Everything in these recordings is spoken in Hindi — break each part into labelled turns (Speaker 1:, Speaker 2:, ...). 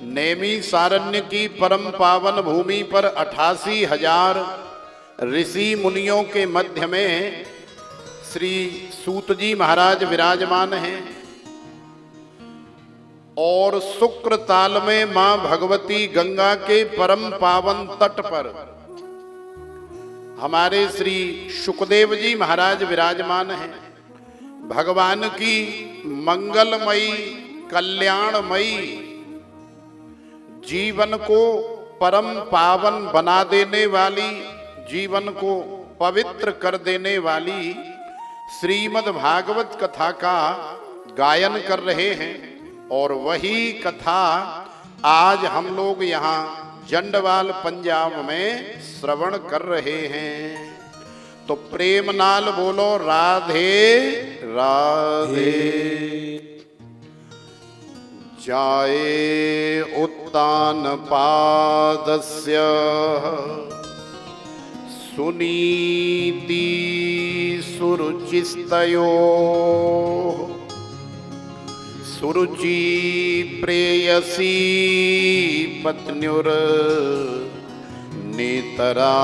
Speaker 1: नेमी सारण्य की परम पावन भूमि पर 88,000 ऋषि मुनियों के मध्य में श्री सूत जी महाराज विराजमान हैं और शुक्र ताल में मां भगवती गंगा के परम पावन तट पर हमारे श्री शुकदेव जी महाराज विराजमान हैं। भगवान की मंगलमयी कल्याणमयी जीवन को परम पावन बना देने वाली, जीवन को पवित्र कर देने वाली श्रीमद् भागवत कथा का गायन कर रहे हैं और वही कथा आज हम लोग यहाँ जंडवाल पंजाब में श्रवण कर रहे हैं। तो प्रेम नाल बोलो राधे राधे। जाए उत्तान पादस्य सुनीति सुरुचिस्तयो सुरुचि प्रेयसी पत्न्युर नेतरा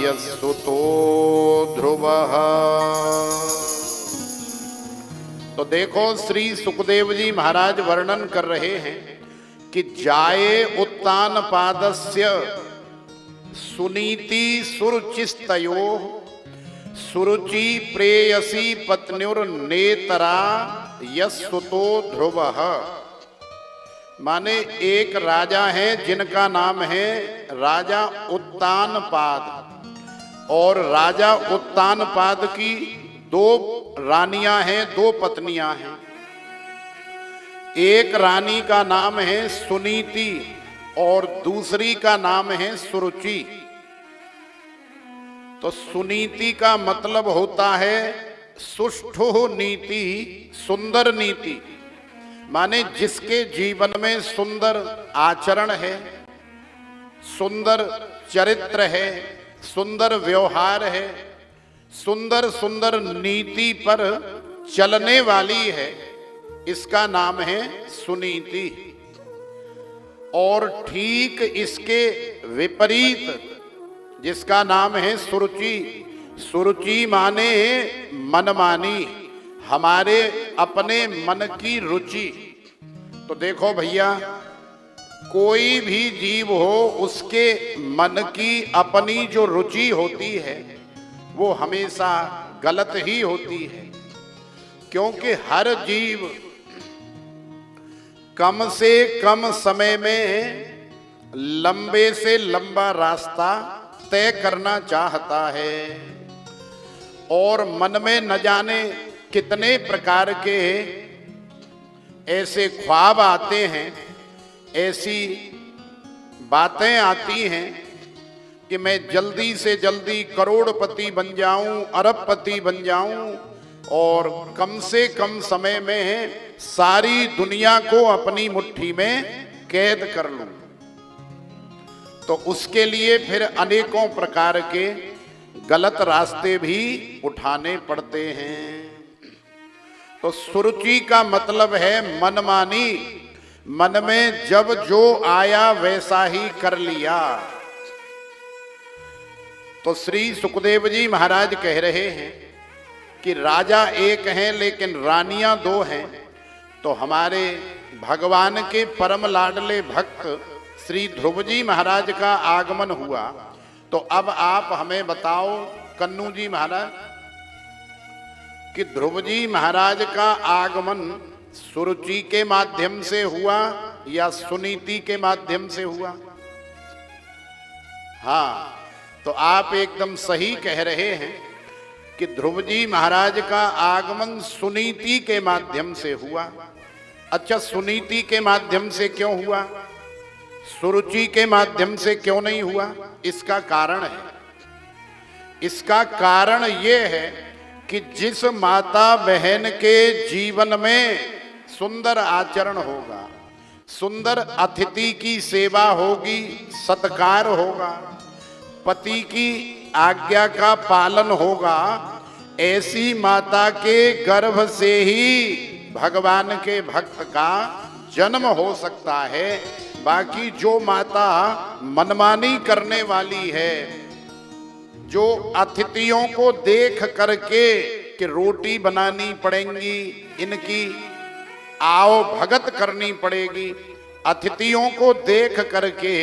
Speaker 1: यस्सुतो ध्रुवः। तो देखो श्री सुखदेव जी महाराज वर्णन कर रहे हैं कि जाए उत्तान पादस्य सुनीति सुरुचिस्तयो सुरुचि प्रेयसी पत्न्युर नेतरा यस्सुतो ध्रुवः। माने एक राजा है जिनका नाम है राजा उत्तानपाद और राजा उत्तानपाद की 2 रानियां हैं, 2 पत्नियां हैं। एक रानी का नाम है सुनीति और दूसरी का नाम है सुरुचि। तो सुनीति का मतलब होता है सुष्ठु नीति, सुंदर नीति, माने जिसके जीवन में सुंदर आचरण है, सुंदर चरित्र है, सुंदर व्यवहार है, सुंदर सुंदर नीति पर चलने वाली है, इसका नाम है सुनीति। और ठीक इसके विपरीत जिसका नाम है सुरुचि। सुरुचि माने मनमानी, हमारे अपने मन की रुचि। तो देखो भैया, कोई भी जीव हो उसके मन की अपनी जो रुचि होती है वो हमेशा गलत ही होती है, क्योंकि हर जीव कम से कम समय में लंबे से लंबा रास्ता तय करना चाहता है और मन में न जाने कितने प्रकार के ऐसे ख्वाब आते हैं, ऐसी बातें आती हैं कि मैं जल्दी से जल्दी करोड़पति बन जाऊं, अरबपति बन जाऊं और कम से कम समय में सारी दुनिया को अपनी मुट्ठी में कैद कर लूं। तो उसके लिए फिर अनेकों प्रकार के गलत रास्ते भी उठाने पड़ते हैं। तो सुरुचि का मतलब है मनमानी, मन में जब जो आया वैसा ही कर लिया। तो श्री सुखदेव जी महाराज कह रहे हैं कि राजा एक हैं लेकिन रानियां 2 हैं। तो हमारे भगवान के परम लाडले भक्त श्री ध्रुव जी महाराज का आगमन हुआ। तो अब आप हमें बताओ कन्नू जी महाराज कि ध्रुव जी महाराज का आगमन सुरुचि के माध्यम से हुआ या सुनीति के माध्यम से हुआ? हाँ, तो आप एकदम सही कह रहे हैं कि ध्रुव जी महाराज का आगमन सुनीति के माध्यम से हुआ। अच्छा, सुनीति के माध्यम से क्यों हुआ, सुरुचि के माध्यम से क्यों नहीं हुआ? इसका कारण है, इसका कारण यह है कि जिस माता बहन के जीवन में सुंदर आचरण होगा, सुंदर अतिथि की सेवा होगी, सत्कार होगा, पति की आज्ञा का पालन होगा, ऐसी माता के गर्भ से ही भगवान के भक्त का जन्म हो सकता है। बाकी जो माता मनमानी करने वाली है, जो अतिथियों को देख करके कि रोटी बनानी पड़ेगी, इनकी आओ भगत करनी पड़ेगी, अतिथियों को देख करके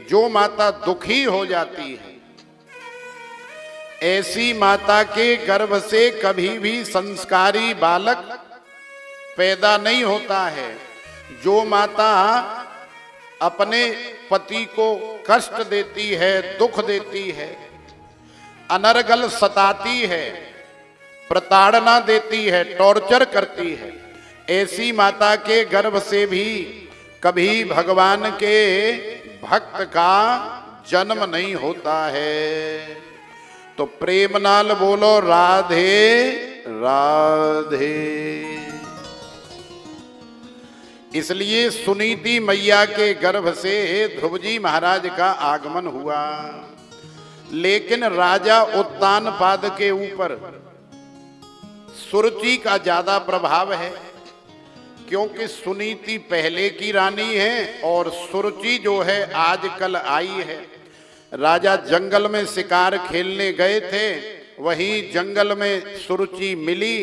Speaker 1: जो माता दुखी हो जाती है, ऐसी माता के गर्भ से कभी भी संस्कारी बालक पैदा नहीं होता है। जो माता अपने पति को कष्ट देती है, दुख देती है, अनर्गल सताती है, प्रताड़ना देती है, टॉर्चर करती है, ऐसी माता के गर्भ से भी कभी भगवान के भक्त का जन्म नहीं होता है। तो प्रेम नाल बोलो राधे राधे। इसलिए सुनीति मैया के गर्भ से ध्रुव जी महाराज का आगमन हुआ। लेकिन राजा उत्तानपाद के ऊपर सुरुचि का ज्यादा प्रभाव है, क्योंकि सुनीति पहले की रानी है और सुरुचि जो है आजकल आई है। राजा जंगल में शिकार खेलने गए थे, वहीं जंगल में सुरुचि मिली,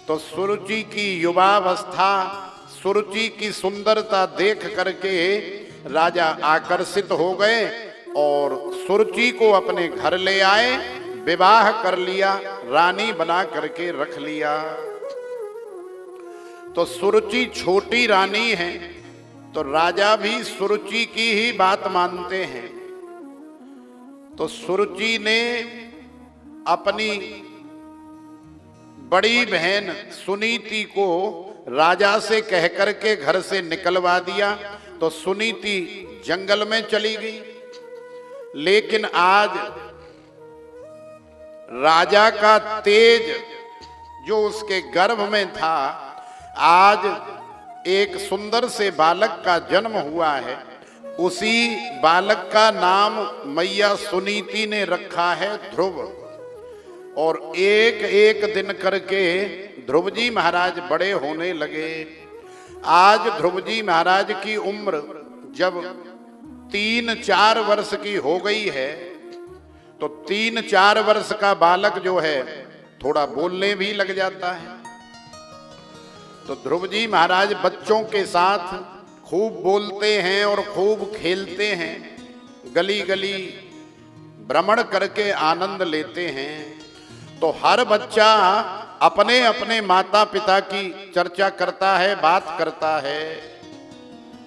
Speaker 1: तो सुरुचि की युवावस्था, सुरुचि की सुंदरता देख करके राजा आकर्षित हो गए और सुरुचि को अपने घर ले आए, विवाह कर लिया, रानी बना करके रख लिया। तो सुरुचि छोटी रानी है, तो राजा भी सुरुचि की ही बात मानते हैं। तो सुरुचि ने अपनी बड़ी बहन सुनीति को राजा से कह करके घर से निकलवा दिया, तो सुनीति जंगल में चली गई। लेकिन आज राजा का तेज जो उसके गर्भ में था, आज एक सुंदर से बालक का जन्म हुआ है। उसी बालक का नाम मैया सुनीति ने रखा है ध्रुव। और एक एक दिन करके ध्रुव जी महाराज बड़े होने लगे। आज ध्रुव जी महाराज की उम्र जब 3-4 वर्ष की हो गई है, तो 3-4 वर्ष का बालक जो है थोड़ा बोलने भी लग जाता है। तो ध्रुव जी महाराज बच्चों के साथ खूब बोलते हैं और खूब खेलते हैं, गली गली भ्रमण करके आनंद लेते हैं। तो हर बच्चा अपने अपने माता पिता की चर्चा करता है, बात करता है।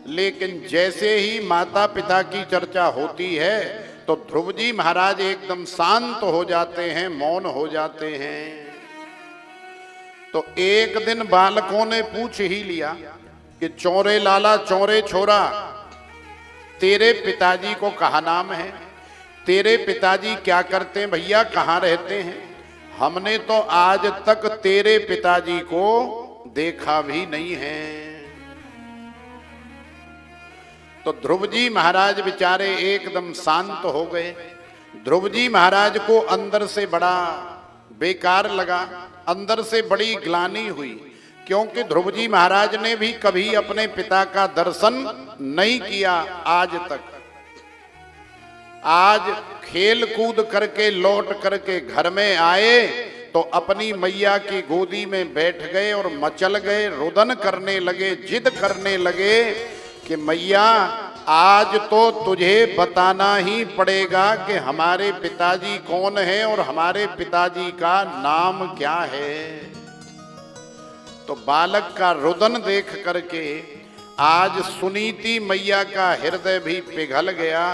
Speaker 1: लेकिन जैसे ही माता पिता की चर्चा होती है, तो ध्रुव जी महाराज एकदम शांत हो जाते हैं, मौन हो जाते हैं। तो एक दिन बालकों ने पूछ ही लिया कि चौरे लाला, चौरे छोरा, तेरे पिताजी को कहा नाम है? तेरे पिताजी क्या करते हैं भैया, कहाँ रहते हैं? हमने तो आज तक तेरे पिताजी को देखा भी नहीं है। तो ध्रुव जी महाराज बेचारे एकदम शांत हो गए। ध्रुव जी महाराज को अंदर से बड़ा बेकार लगा, अंदर से बड़ी ग्लानि हुई, क्योंकि ध्रुव जी महाराज ने भी कभी अपने पिता का दर्शन नहीं किया आज तक। आज खेल कूद करके लौट करके घर में आए तो अपनी मैया की गोदी में बैठ गए और मचल गए, रुदन करने लगे, जिद करने लगे कि मैया आज तो तुझे बताना ही पड़ेगा कि हमारे पिताजी कौन है और हमारे पिताजी का नाम क्या है। तो बालक का रुदन देख करके आज सुनीति मैया का हृदय भी पिघल गया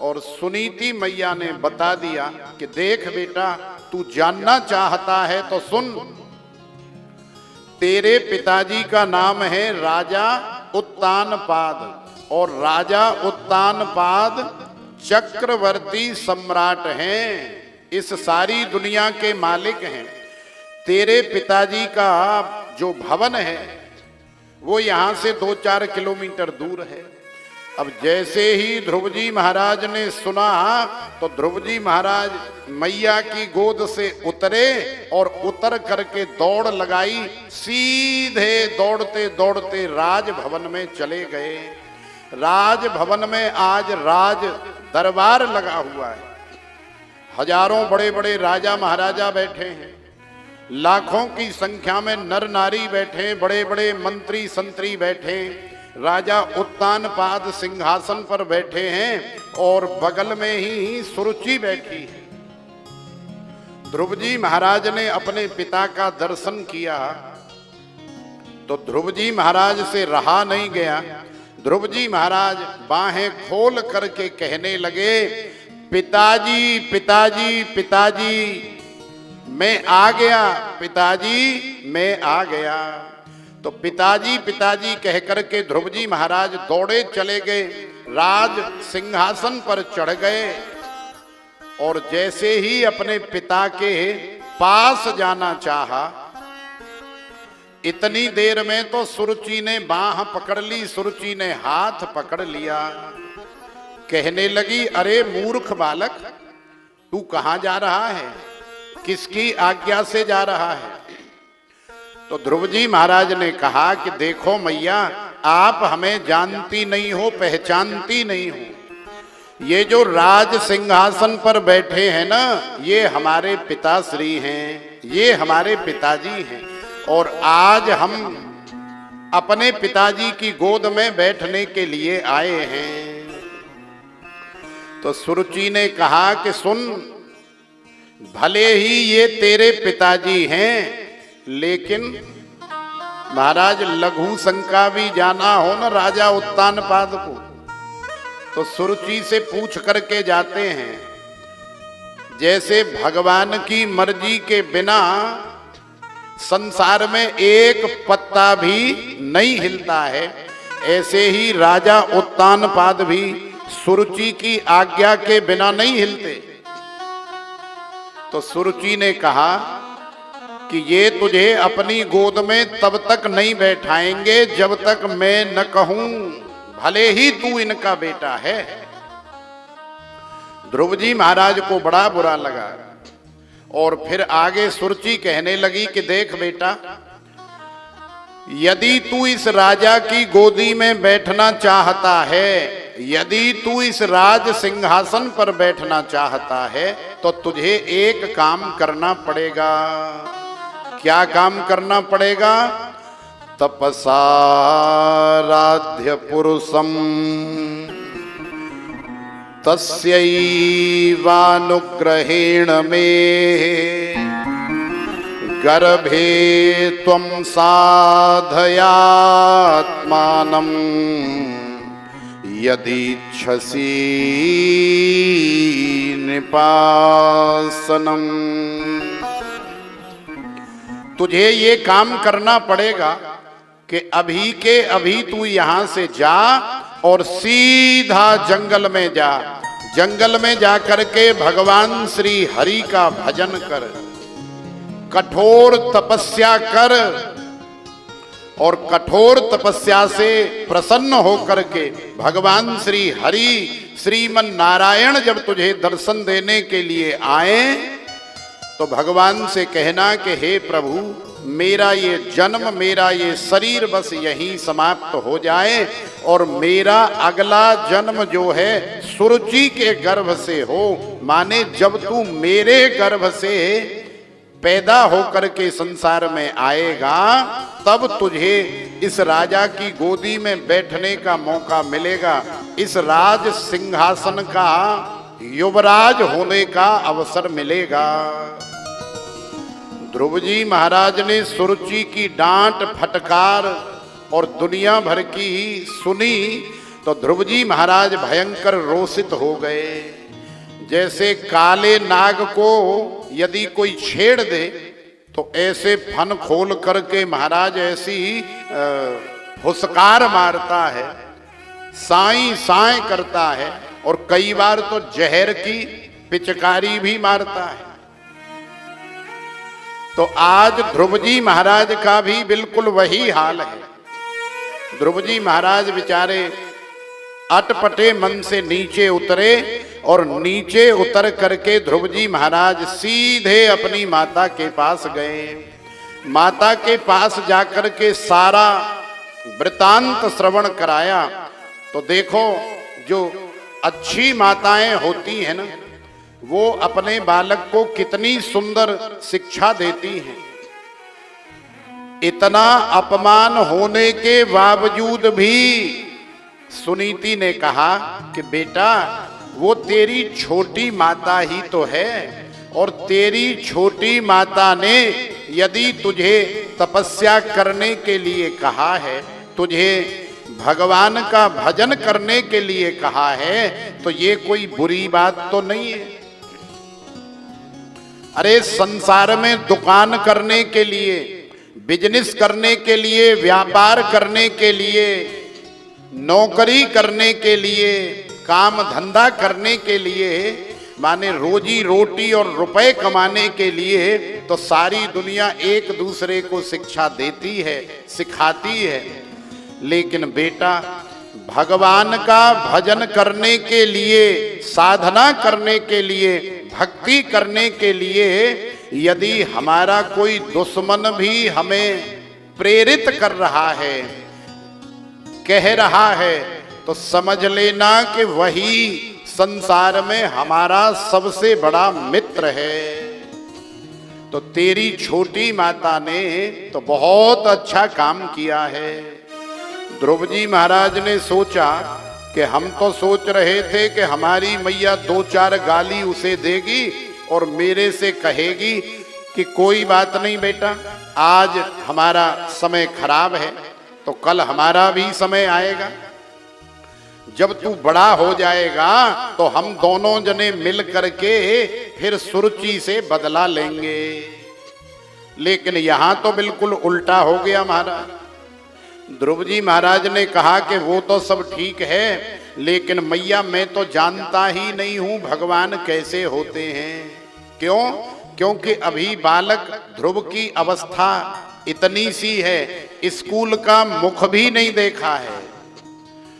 Speaker 1: और सुनीति मैया ने बता दिया कि देख बेटा, तू जानना चाहता है तो सुन, तेरे पिताजी का नाम है राजा उत्तानपाद और राजा उत्तानपाद चक्रवर्ती सम्राट हैं, इस सारी दुनिया के मालिक हैं। तेरे पिताजी का जो भवन है वो यहाँ से 2-4 किलोमीटर दूर है। अब जैसे ही ध्रुव जी महाराज ने सुना तो ध्रुव जी महाराज मैया की गोद से उतरे और उतर करके दौड़ लगाई, सीधे दौड़ते दौड़ते राजभवन में चले गए। राजभवन में आज राज दरबार लगा हुआ है, हजारों बड़े बड़े राजा महाराजा बैठे हैं, लाखों की संख्या में नर नारी बैठे, बड़े बड़े मंत्री संतरी बैठे, राजा उत्तानपाद सिंहासन पर बैठे हैं और बगल में ही सुरुचि बैठी है। ध्रुव जी महाराज ने अपने पिता का दर्शन किया तो ध्रुव जी महाराज से रहा नहीं गया। ध्रुव जी महाराज बाहें खोल करके कहने लगे, पिताजी पिताजी पिताजी मैं आ गया, पिताजी मैं आ गया। तो पिताजी पिताजी कह करके ध्रुव जी महाराज दौड़े चले गए, राज सिंहासन पर चढ़ गए और जैसे ही अपने पिता के पास जाना चाहा, इतनी देर में तो सुरुचि ने बाह पकड़ ली, सुरुचि ने हाथ पकड़ लिया। कहने लगी, अरे मूर्ख बालक, तू कहां जा रहा है, किसकी आज्ञा से जा रहा है? तो ध्रुव जी महाराज ने कहा कि देखो मैया, आप हमें जानती नहीं हो, पहचानती नहीं हो। ये जो राज सिंहासन पर बैठे हैं ना, ये हमारे पिताश्री हैं, ये हमारे पिताजी हैं और आज हम अपने पिताजी की गोद में बैठने के लिए आए हैं। तो सुरुचि ने कहा कि सुन, भले ही ये तेरे पिताजी हैं, लेकिन महाराज लघु शंका भी जाना हो ना राजा उत्तानपाद को, तो सुरुचि से पूछ करके जाते हैं। जैसे भगवान की मर्जी के बिना संसार में एक पत्ता भी नहीं हिलता है, ऐसे ही राजा उत्तानपाद भी सुरुचि की आज्ञा के बिना नहीं हिलते। तो सुरुचि ने कहा कि ये तुझे अपनी गोद में तब तक नहीं बैठाएंगे जब तक मैं न कहूं, भले ही तू इनका बेटा है। ध्रुव जी महाराज को बड़ा बुरा लगा और फिर आगे सुरुचि कहने लगी कि देख बेटा, यदि तू इस राजा की गोदी में बैठना चाहता है, यदि तू इस राज सिंहासन पर बैठना चाहता है, तो तुझे एक काम करना पड़ेगा। क्या काम करना पड़ेगा? तपसाराध्य पुरुषम तस्यैवानुग्रहेण मे गर्भे त्वं साधयात्मानं यदीच्छसि निपासनम। तुझे ये काम करना पड़ेगा कि अभी के अभी तू यहां से जा और सीधा जंगल में जा, जंगल में जा करके भगवान श्री हरि का भजन कर, कठोर तपस्या कर और कठोर तपस्या से प्रसन्न होकर के भगवान श्री हरि श्रीमन नारायण जब तुझे दर्शन देने के लिए आए तो भगवान से कहना कि हे प्रभु, मेरा ये जन्म, मेरा ये शरीर बस यहीं समाप्त हो जाए और मेरा अगला जन्म जो है सुरुचि के गर्भ से हो। माने जब तू मेरे गर्भ से पैदा होकर के संसार में आएगा तब तुझे इस राजा की गोदी में बैठने का मौका मिलेगा, इस राज सिंहासन का युवराज होने का अवसर मिलेगा। ध्रुव जी महाराज ने सुरुचि की डांट फटकार और दुनिया भर की सुनी तो ध्रुव जी महाराज भयंकर रोषित हो गए। जैसे काले नाग को यदि कोई छेड़ दे तो ऐसे फन खोल करके महाराज ऐसी फुसकार मारता है, साई साई करता है और कई बार तो जहर की पिचकारी भी मारता है। तो आज ध्रुव जी महाराज का भी बिल्कुल वही हाल है। ध्रुव जी महाराज बेचारे अटपटे मन से नीचे उतरे और नीचे उतर करके ध्रुव जी महाराज सीधे अपनी माता के पास गए। माता के पास जाकर के सारा वृतांत श्रवण कराया। तो देखो, जो अच्छी माताएं होती हैं ना, वो अपने बालक को कितनी सुंदर शिक्षा देती हैं। इतना अपमान होने के बावजूद भी सुनीति ने कहा कि बेटा, वो तेरी छोटी माता ही तो है, और तेरी छोटी माता ने यदि तुझे तपस्या करने के लिए कहा है, तुझे भगवान का भजन करने के लिए कहा है, तो ये कोई बुरी बात तो नहीं है। अरे संसार में दुकान करने के लिए, बिजनेस करने के लिए, व्यापार करने के लिए, नौकरी करने के लिए, काम धंधा करने के लिए, माने रोजी रोटी और रुपए कमाने के लिए तो सारी दुनिया एक दूसरे को शिक्षा देती है, सिखाती है। लेकिन बेटा, भगवान का भजन करने के लिए, साधना करने के लिए, भक्ति करने के लिए यदि हमारा कोई दुश्मन भी हमें प्रेरित कर रहा है, कह रहा है, तो समझ लेना कि वही संसार में हमारा सबसे बड़ा मित्र है। तो तेरी छोटी माता ने तो बहुत अच्छा काम किया है। ध्रुव जी महाराज ने सोचा कि हम तो सोच रहे थे कि हमारी मैया दो चार गाली उसे देगी और मेरे से कहेगी कि कोई बात नहीं बेटा, आज हमारा समय खराब है तो कल हमारा भी समय आएगा, जब तू बड़ा हो जाएगा तो हम दोनों जने मिल करके फिर सुरुचि से बदला लेंगे। लेकिन यहां तो बिल्कुल उल्टा हो गया महाराज। ध्रुव जी महाराज ने कहा कि वो तो सब ठीक है, लेकिन मैया मैं तो जानता ही नहीं हूं भगवान कैसे होते हैं। क्यों? क्योंकि अभी बालक ध्रुव की अवस्था इतनी सी है, स्कूल का मुख भी नहीं देखा है,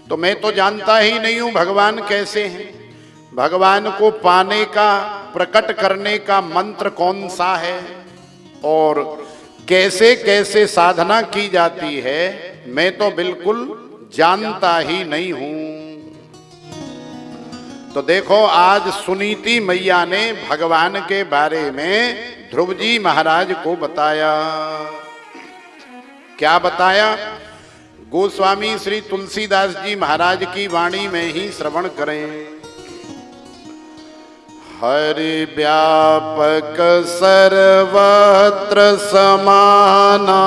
Speaker 1: तो मैं तो जानता ही नहीं हूं भगवान कैसे हैं। भगवान को पाने का, प्रकट करने का मंत्र कौन सा है और कैसे कैसे साधना की जाती है, मैं तो बिल्कुल जानता ही नहीं हूं। तो देखो, आज सुनीति मैया ने भगवान के बारे में ध्रुव जी महाराज को बताया। क्या बताया? गोस्वामी श्री तुलसीदास जी महाराज की वाणी में ही श्रवण करें। हरि व्यापक सर्वत्र समाना,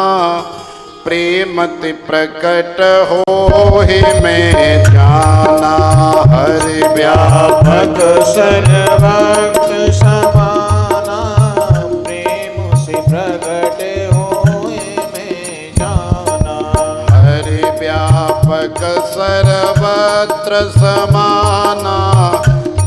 Speaker 1: प्रेमति प्रकट होहि मैं जाना। हरि व्यापक सर्वत्र समाना, प्रेम से प्रकट होहि मैं जाना। हरि व्यापक सर्वत्र समाना,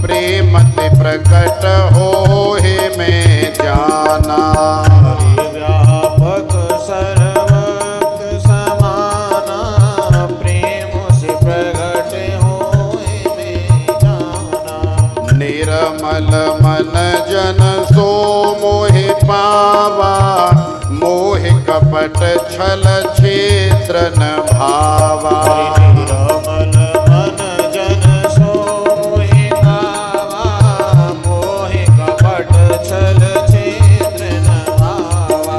Speaker 1: प्रेमति प्रकट होहि मैं जाना। हरि व्यापक सर्वत्र समाना, प्रेम से प्रकट होहि मैं जाना। निर्मल मन जन सो मोहि पावा, मोहि कपट छल क्षेत्र न भावा। निर्मल मन जन सो मोहि पावा, मोहि कपट छल क्षेत्र न भावा।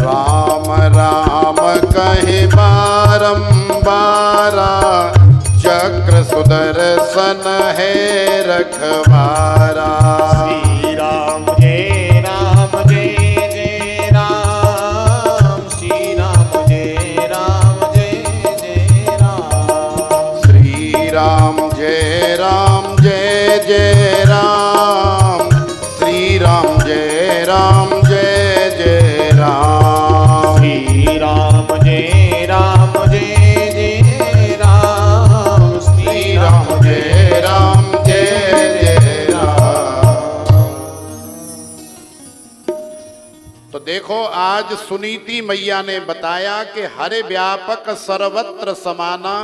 Speaker 1: राम राम कहि बारंबारा, चक्र सुदर्शन है रखवारा। श्री राम जय राम जय जय राम, श्री राम जय राम जय जय राम। श्री राम जय राम जय जय राम, श्री राम जय राम जय जय राम। श्री राम जय राम जय जय राम, श्री राम जय राम जय जय राम। तो देखो, आज सुनीति मैया ने बताया कि हरि व्यापक सर्वत्र समाना,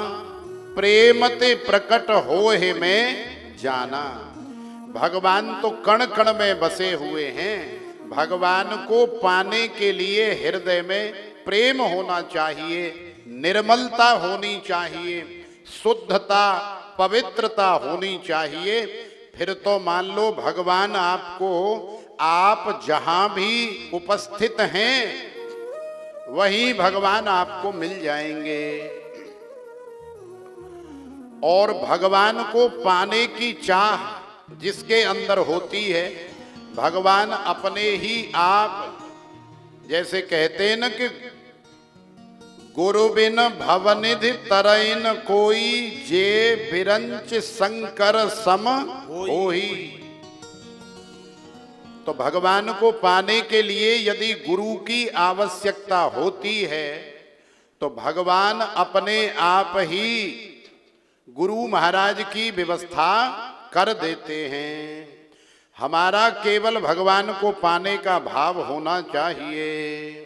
Speaker 1: प्रेम ते प्रकट हो है मैं जाना। भगवान तो कण कण में बसे हुए हैं। भगवान को पाने के लिए हृदय में प्रेम होना चाहिए, निर्मलता होनी चाहिए, शुद्धता पवित्रता होनी चाहिए। फिर तो मान लो भगवान आपको, आप जहां भी उपस्थित हैं वहीं भगवान आपको मिल जाएंगे। और भगवान को पाने की चाह जिसके अंदर होती है, भगवान अपने ही आप, जैसे कहते हैं न कि गुरु बिन भवनिधि तरैन कोई, जे बिरंच शंकर सम होई। तो भगवान को पाने के लिए यदि गुरु की आवश्यकता होती है तो भगवान अपने आप ही गुरु महाराज की व्यवस्था कर देते हैं। हमारा केवल भगवान को पाने का भाव होना चाहिए।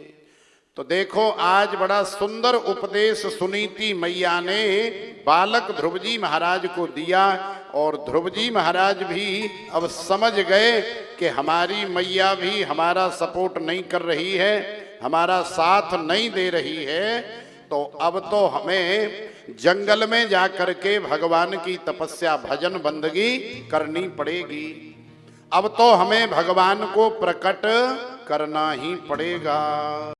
Speaker 1: तो देखो आज बड़ा सुंदर उपदेश सुनीति मैया ने बालक ध्रुव जी महाराज को दिया, और ध्रुव जी महाराज भी अब समझ गए कि हमारी मैया भी हमारा सपोर्ट नहीं कर रही है, हमारा साथ नहीं दे रही है। तो अब तो हमें जंगल में जाकर के भगवान की तपस्या भजन बंदगी करनी पड़ेगी। अब तो हमें भगवान को प्रकट करना ही पड़ेगा।